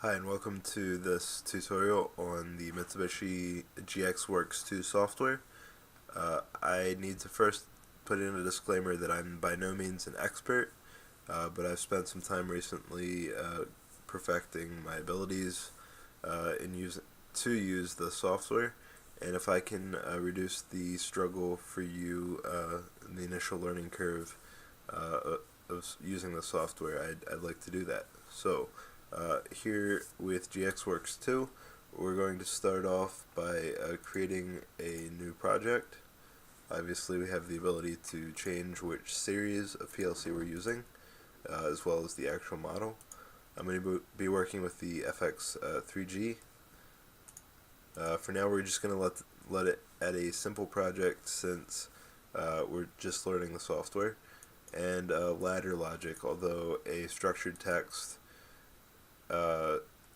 Hi and welcome to this tutorial on the Mitsubishi GXWorks2 software. I need to first put in a disclaimer that I'm by no means an expert, but I've spent some time recently perfecting my abilities to use the software, and if I can reduce the struggle for you in the initial learning curve of using the software, I'd like to do that. So here with GXWorks2, we're going to start off by creating a new project. Obviously, we have the ability to change which series of PLC we're using, as well as the actual model. I'm going to be working with the FX3G. For now, we're just going to let it add a simple project since we're just learning the software, and ladder logic, although a structured text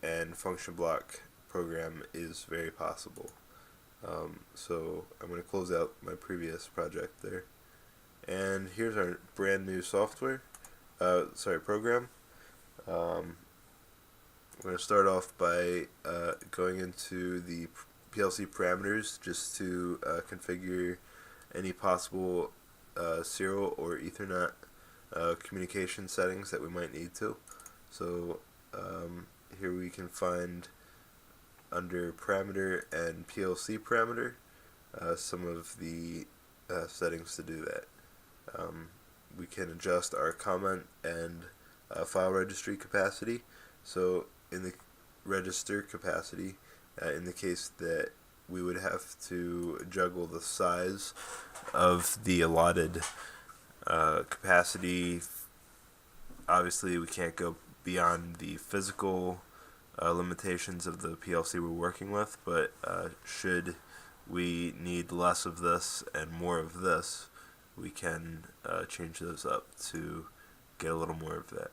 and function block program is very possible. So I'm going to close out my previous project there. And here's our brand new program. We're going to start off by going into the PLC parameters just to configure any possible serial or Ethernet communication settings that we might need to. So here we can find under parameter and PLC parameter some of the settings to do that. We can adjust our comment and file registry capacity. So in the register capacity, in the case that we would have to juggle the size of the allotted capacity, obviously we can't go beyond the physical limitations of the PLC we're working with, but should we need less of this and more of this, we can change those up to get a little more of that.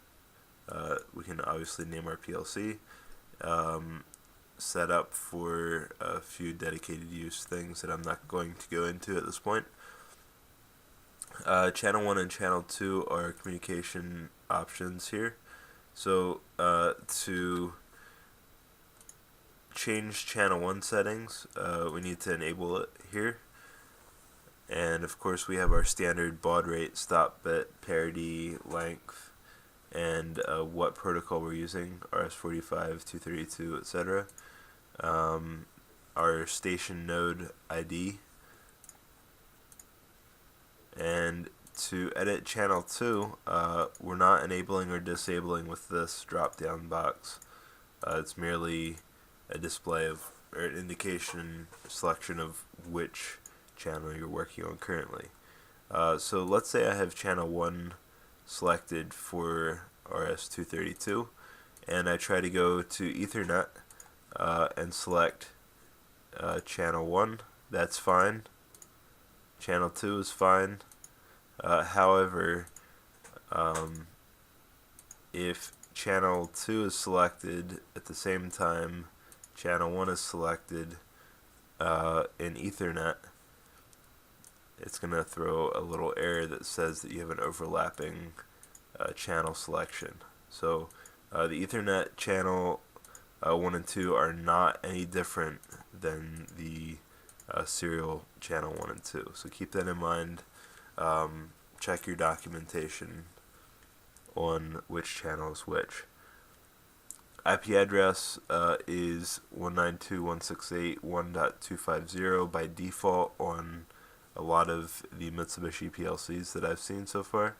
We can obviously name our PLC, set up for a few dedicated use things that I'm not going to go into at this point. Channel 1 and Channel 2 are communication options here. So to change channel 1 settings, we need to enable it here. And of course we have our standard baud rate, stop bit, parity, length, and what protocol we're using, RS-45, 232, etc. Our station node ID. And to edit channel 2, we're not enabling or disabling with this drop down box. It's merely a display of, or an indication, selection of which channel you're working on currently. So let's say I have channel 1 selected for RS-232, and I try to go to Ethernet and select channel 1. That's fine. Channel 2 is fine. However, if channel 2 is selected at the same time channel 1 is selected in Ethernet, it's going to throw a little error that says that you have an overlapping channel selection. So the Ethernet channel 1 and 2 are not any different than the serial channel 1 and 2. So keep that in mind. Check your documentation on which channel is which. IP address is 192.168.1.250 by default on a lot of the Mitsubishi PLCs that I've seen so far.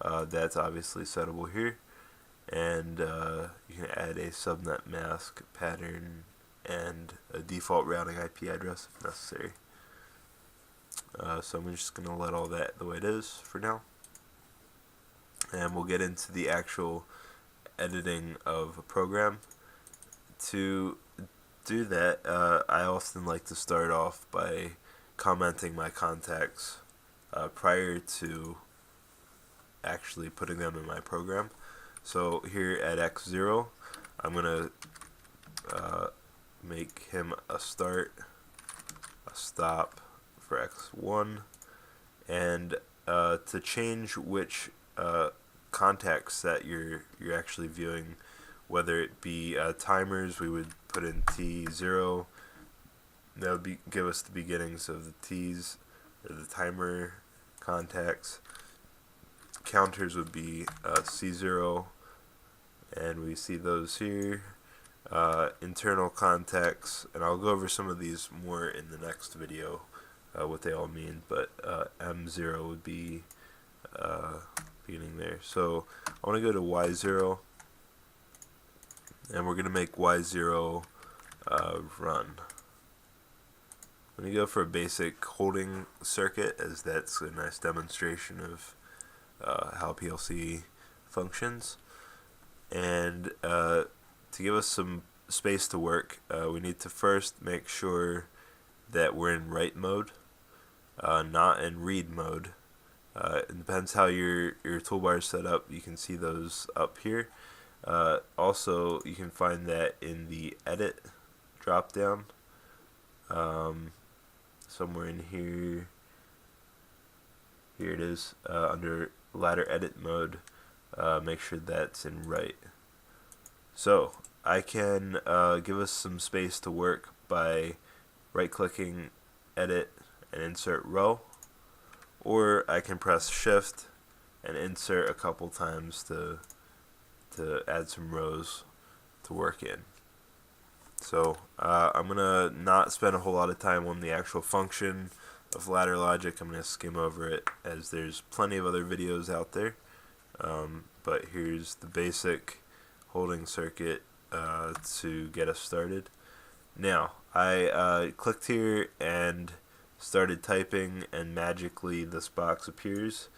That's obviously settable here, and you can add a subnet mask pattern and a default routing IP address if necessary. So I'm just going to let all that the way it is for now, and we'll get into the actual editing of a program. To do that, I often like to start off by commenting my contacts prior to actually putting them in my program. So here at X0, I'm going to make him a start, a stop for X1, and to change which contact set you're actually viewing whether it be timers, we would put in T0. That would give us the beginnings of the T's, or the timer contacts. Counters would be C0, and we see those here. Internal contacts, and I'll go over some of these more in the next video, what they all mean, but M0 would be beginning there. So I want to go to Y0, and we're going to make Y0 run. I'm going to go for a basic holding circuit, as that's a nice demonstration of how PLC functions. And to give us some space to work, we need to first make sure that we're in write mode, not in read mode. It depends how your toolbar is set up. You can see those up here. Also, you can find that in the edit drop down, somewhere in here. Here it is, under ladder edit mode. Make sure that's in write. So I can give us some space to work by right-clicking, edit, and insert row, or I can press shift and insert a couple times to add some rows to work in. So I'm gonna not spend a whole lot of time on the actual function of ladder logic. I'm gonna skim over it, as there's plenty of other videos out there. But here's the basic holding circuit to get us started. Now, I clicked here and started typing, and magically this box appears.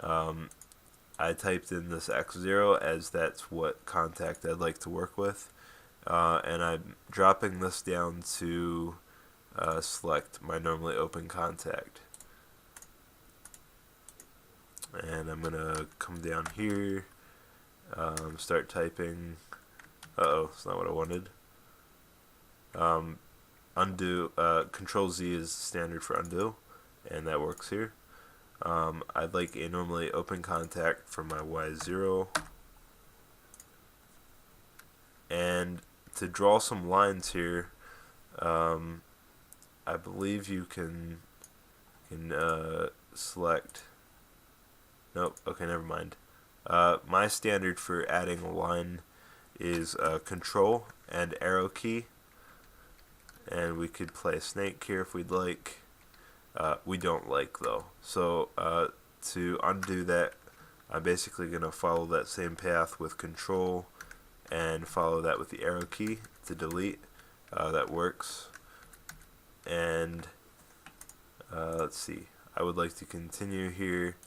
I typed in this X0, as that's what contact I'd like to work with, and I'm dropping this down to select my normally open contact. And I'm gonna come down here, start typing. It's not what I wanted. Undo, Control Z is standard for undo, and that works here. I'd like a normally open contact for my Y0, and to draw some lines here, I believe you can select. Nope. Okay, never mind. My standard for adding a line is Control and arrow key, and we could play a snake here if we'd like. We don't like, though. So to undo that, I'm basically going to follow that same path with Control and follow that with the arrow key to delete. That works. And let's see. I would like to continue here.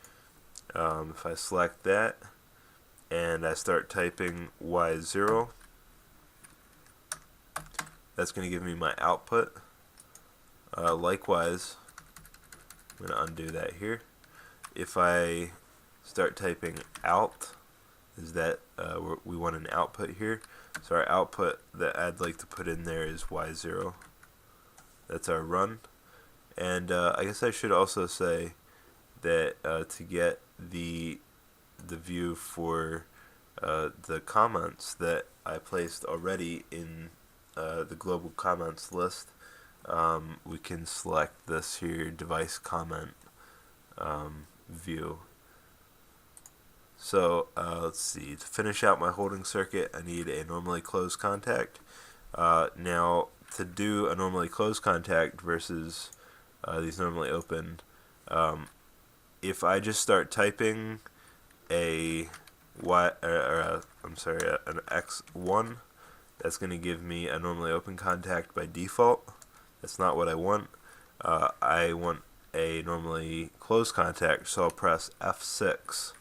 If I select that and I start typing Y0, that's going to give me my output. Likewise, I'm going to undo that here. If I start typing out, is that we want an output here. So our output that I'd like to put in there is Y0. That's our run. And I guess I should also say that to get the view for the comments that I placed already in the global comments list, we can select this here device comment view. So let's see, to finish out my holding circuit, I need a normally closed contact. Now, to do a normally closed contact versus these normally open, if I just start typing an X1, that's going to give me a normally open contact by default. That's not what I want. I want a normally closed contact, so I'll press F6,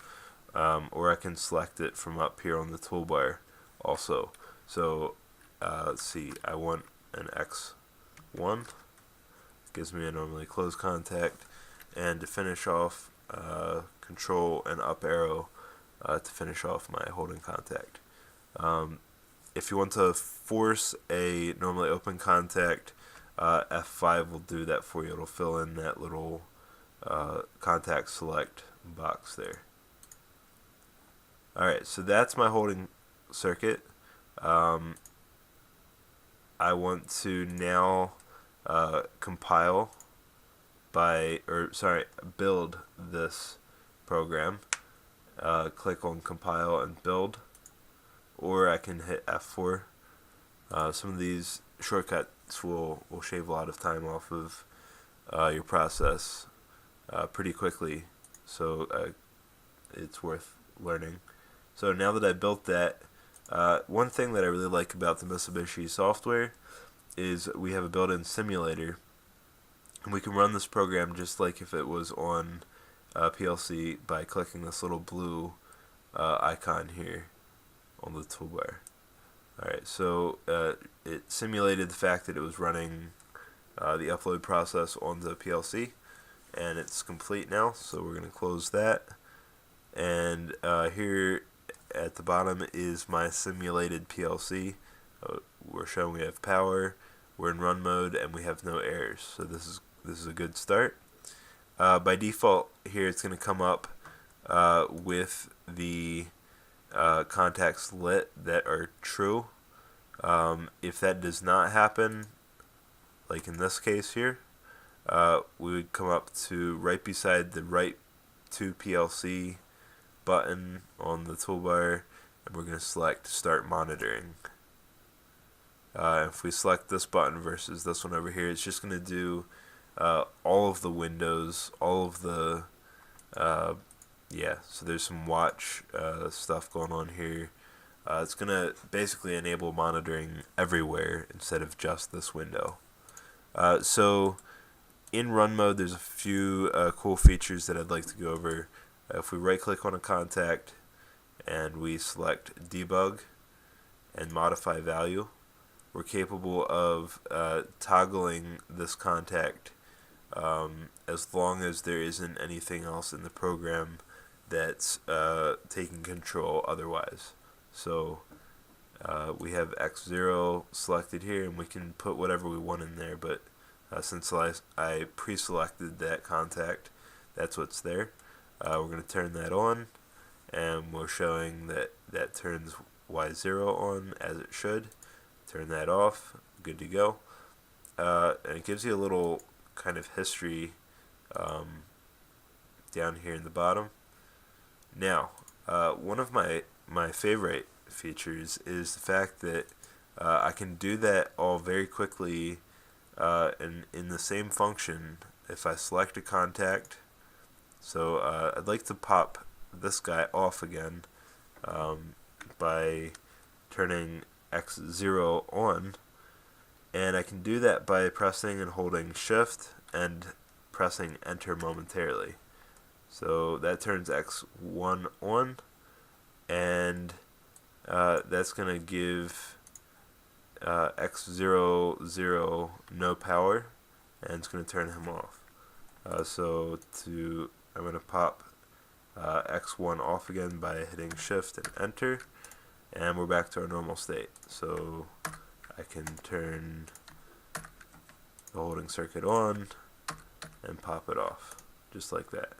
or I can select it from up here on the toolbar also. So let's see, I want an X1, gives me a normally closed contact, and to finish off, Control and up arrow to finish off my holding contact. If you want to force a normally open contact, F5 will do that for you. It'll fill in that little contact select box there. Alright, so that's my holding circuit. Um, I want to now compile build this program. Click on compile and build, or I can hit F4. Some of these shortcuts will shave a lot of time off of your process pretty quickly, so it's worth learning. So now that I built that, one thing that I really like about the Mitsubishi software is we have a built-in simulator, and we can run this program just like if it was on PLC by clicking this little blue icon here on the toolbar. Alright, so it simulated the fact that it was running the upload process on the PLC, and it's complete now, so we're going to close that. And here at the bottom is my simulated PLC. We're showing we have power, we're in run mode, and we have no errors, so this is a good start. By default here it's going to come up with the contacts lit that are true. If that does not happen, like in this case here, we would come up to right beside the right to PLC button on the toolbar, and we're going to select start monitoring. If we select this button versus this one over here, it's just going to do all of the windows, all of the so there's some watch stuff going on here. It's going to basically enable monitoring everywhere instead of just this window. So in run mode, there's a few cool features that I'd like to go over. If we right click on a contact and we select debug and modify value, we're capable of toggling this contact as long as there isn't anything else in the program that's taking control otherwise. So we have X0 selected here, and we can put whatever we want in there, but since I pre-selected that contact, that's what's there. We're going to turn that on, and we're showing that turns Y0 on as it should. Turn that off, good to go. And it gives you a little kind of history down here in the bottom. Now, one of my favorite features is the fact that I can do that all very quickly in the same function if I select a contact. So I'd like to pop this guy off again by turning X0 on, and I can do that by pressing and holding shift and pressing enter momentarily. So that turns X1 on, and that's going to give X00 no power, and it's going to turn him off. I'm going to pop X1 off again by hitting shift and enter, and we're back to our normal state. So I can turn the holding circuit on and pop it off, just like that.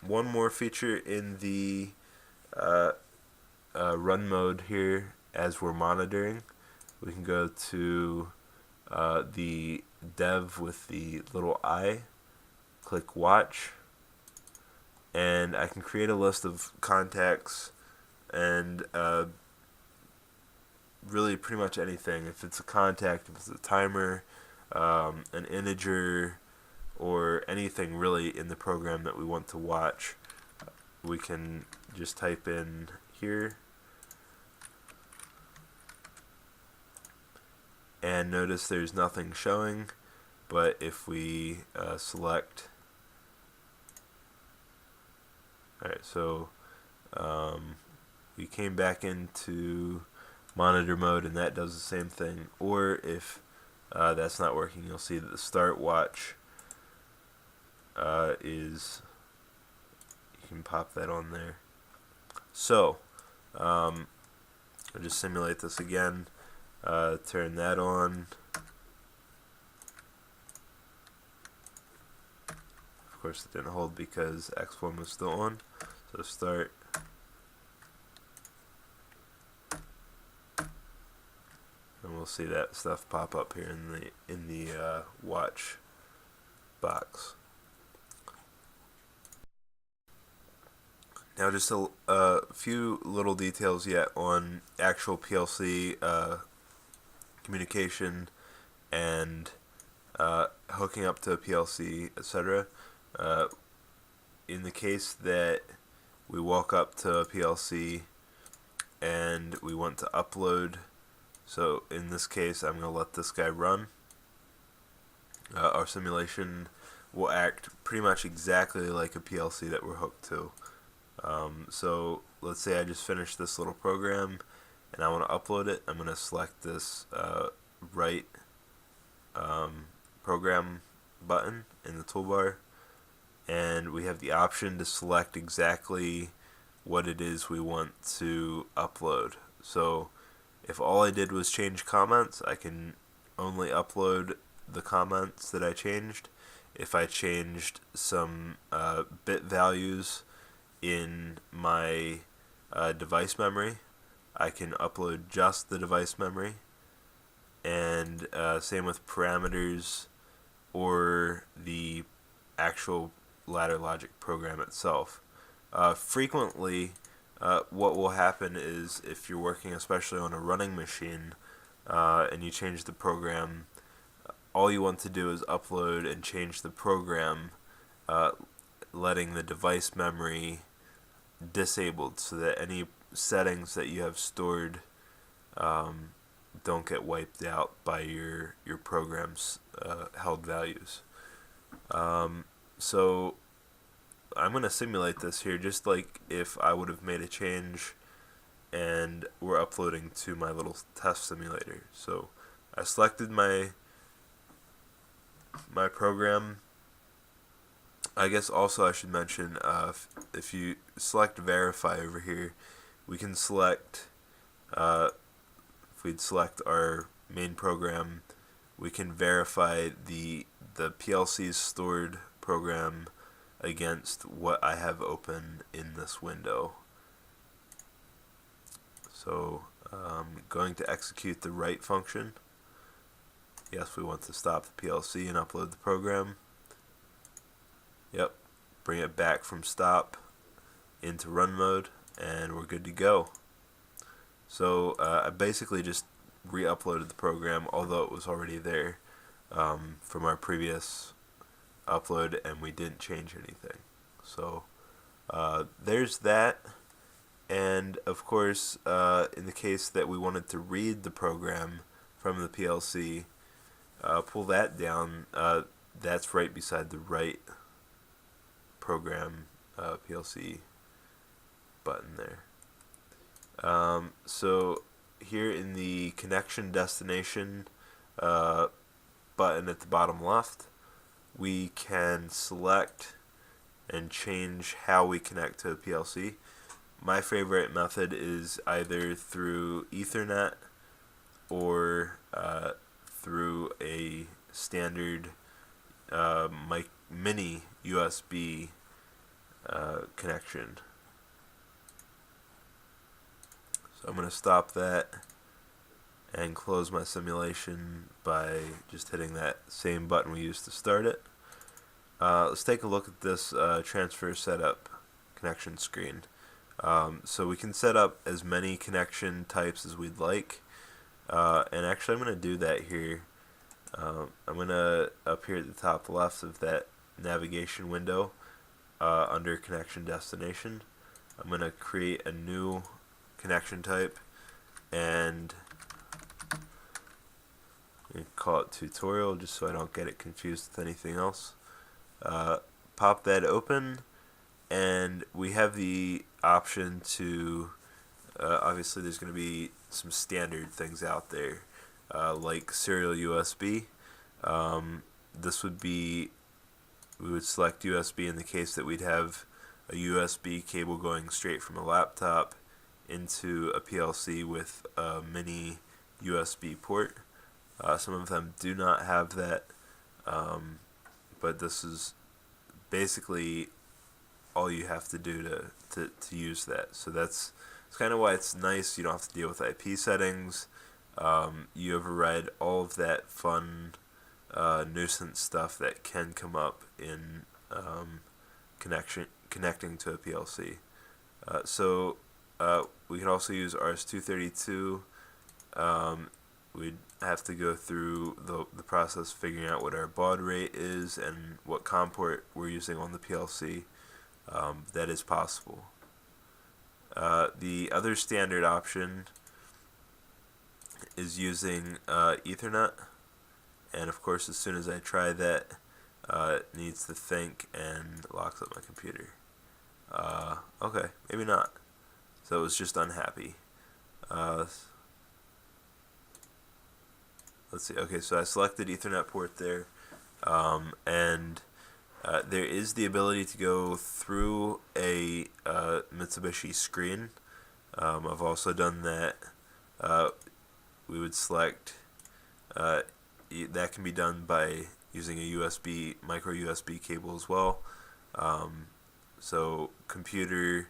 One more feature in the run mode here, as we're monitoring, we can go to the dev with the little eye, click watch, and I can create a list of contacts and really pretty much anything. If it's a contact, if it's a timer, an integer, or anything really in the program that we want to watch, we can just type in here, and notice there's nothing showing. But if we select, alright, so we came back into monitor mode, and that does the same thing. Or if that's not working, you'll see that the start watch is, you can pop that on there. So I'll just simulate this again, turn that on. Of course it didn't hold because X1 was still on. So start, we'll see that stuff pop up here in the watch box. Now, just a few little details yet on actual PLC communication and hooking up to a PLC, etc. In the case that we walk up to a PLC and we want to upload, so in this case I'm going to let this guy run. Our simulation will act pretty much exactly like a PLC that we're hooked to. So let's say I just finished this little program and I want to upload it. I'm going to select this right program button in the toolbar, and we have the option to select exactly what it is we want to upload. So if all I did was change comments, I can only upload the comments that I changed. If I changed some bit values in my device memory, I can upload just the device memory, and same with parameters or the actual ladder logic program itself. Frequently, what will happen is if you're working especially on a running machine and you change the program, all you want to do is upload and change the program, letting the device memory disabled so that any settings that you have stored don't get wiped out by your program's held values. So I'm going to simulate this here just like if I would have made a change and we're uploading to my little test simulator. So I selected my program. I guess also I should mention if you select verify over here, we can select if we'd select our main program, we can verify the PLC's stored program against what I have open in this window. So going to execute the write function. Yes, we want to stop the PLC and upload the program. Yep, bring it back from stop into run mode, and we're good to go. So I basically just re-uploaded the program, although it was already there from our previous upload, and we didn't change anything. So there's that. And of course, in the case that we wanted to read the program from the PLC, pull that down. That's right beside the right program PLC button there. So here in the connection destination button at the bottom left, we can select and change how we connect to a PLC. My favorite method is either through Ethernet or through a standard mini USB connection. So I'm going to stop that and close my simulation by just hitting that same button we used to start it. Let's take a look at this transfer setup connection screen. So we can set up as many connection types as we'd like, and actually I'm going to do that here. I'm going to, up here at the top left of that navigation window, under connection destination, I'm going to create a new connection type, and call it tutorial just so I don't get it confused with anything else. Pop that open, and we have the option to obviously there's going to be some standard things out there like serial USB. This would be, we would select USB in the case that we'd have a USB cable going straight from a laptop into a PLC with a mini USB port. Some of them do not have that, but this is basically all you have to do to use that. So it's kind of why it's nice. You don't have to deal with IP settings. you override all of that fun nuisance stuff that can come up in connecting to a PLC. We can also use RS-232. We'd have to go through the process figuring out what our baud rate is and what COM port we're using on the PLC. That is possible. The other standard option is using Ethernet, and of course as soon as I try that, it needs to think and locks up my computer. Okay, maybe not. So it was just unhappy. Let's see. Okay, so I selected Ethernet port there, and there is the ability to go through a Mitsubishi screen. I've also done that. We would select, that can be done by using a micro USB cable as well. So computer,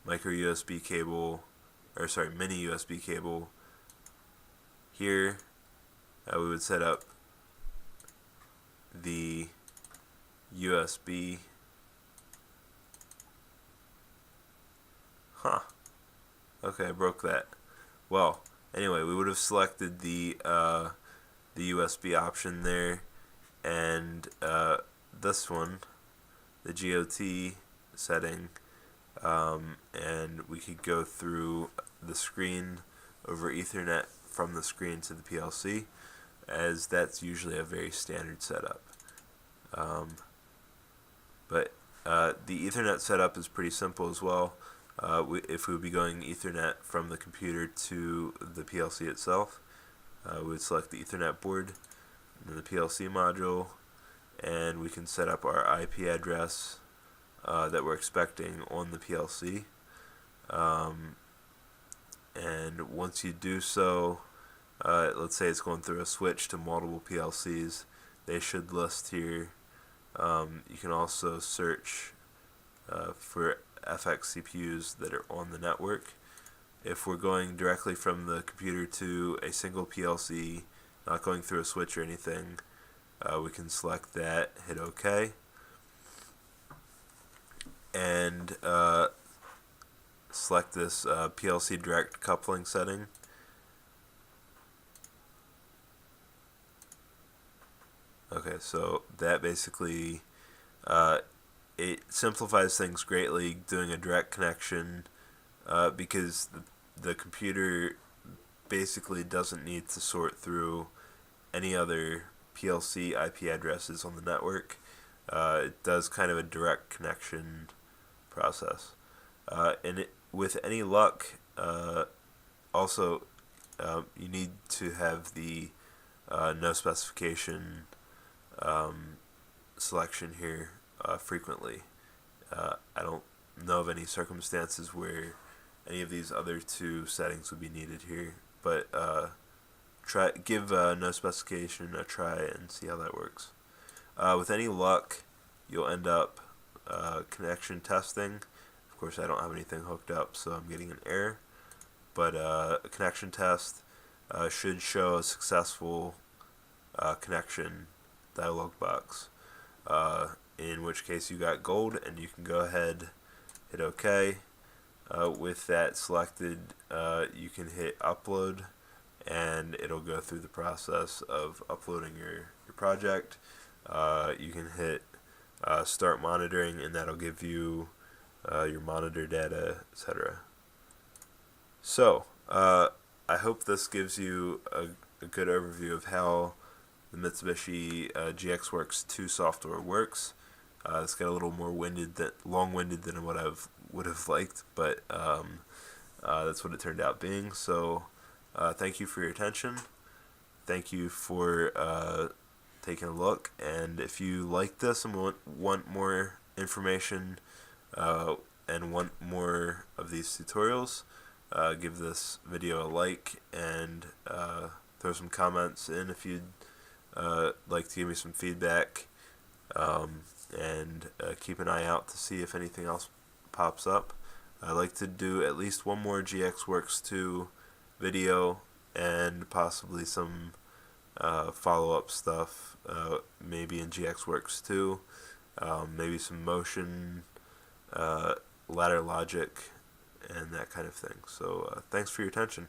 micro USB cable, mini USB cable. Here, we would set up the USB. Okay, I broke that. Well, anyway, we would have selected the USB option there, and this one, the GOT setting, and we could go through the screen over Ethernet from the screen to the PLC, as that's usually a very standard setup. But the Ethernet setup is pretty simple as well. If we would be going Ethernet from the computer to the PLC itself, we would select the Ethernet board and the PLC module, and we can set up our IP address that we're expecting on the PLC. And once you do so, let's say it's going through a switch to multiple PLCs, they should list here. You can also search for FX CPUs that are on the network. If we're going directly from the computer to a single PLC, not going through a switch or anything, we can select that, hit OK, and select this PLC direct coupling setting. Okay, so that basically it simplifies things greatly doing a direct connection, because the computer basically doesn't need to sort through any other PLC IP addresses on the network. It does kind of a direct connection process. With any luck, also you need to have the no specification selection here frequently. I don't know of any circumstances where any of these other two settings would be needed here, but give no specification a try and see how that works. With any luck, you'll end up connection testing. Of course, I don't have anything hooked up, so I'm getting an error, but a connection test should show a successful connection dialog box, in which case you got gold, and you can go ahead, hit OK. With that selected, you can hit upload, and it'll go through the process of uploading your project. You can hit start monitoring, and that'll give you your monitor data, etc. So I hope this gives you a good overview of how the Mitsubishi GXWorks2 software works. It's got a little more long-winded than what I would have liked, but that's what it turned out being. So thank you for your attention. Thank you for taking a look, and if you like this and want more information and want more of these tutorials, give this video a like and throw some comments in if you'd like to give me some feedback, and keep an eye out to see if anything else pops up. I'd like to do at least one more GXWorks2 video and possibly some follow-up stuff, maybe in GXWorks2, maybe some motion, uh, ladder logic, and that kind of thing. So thanks for your attention.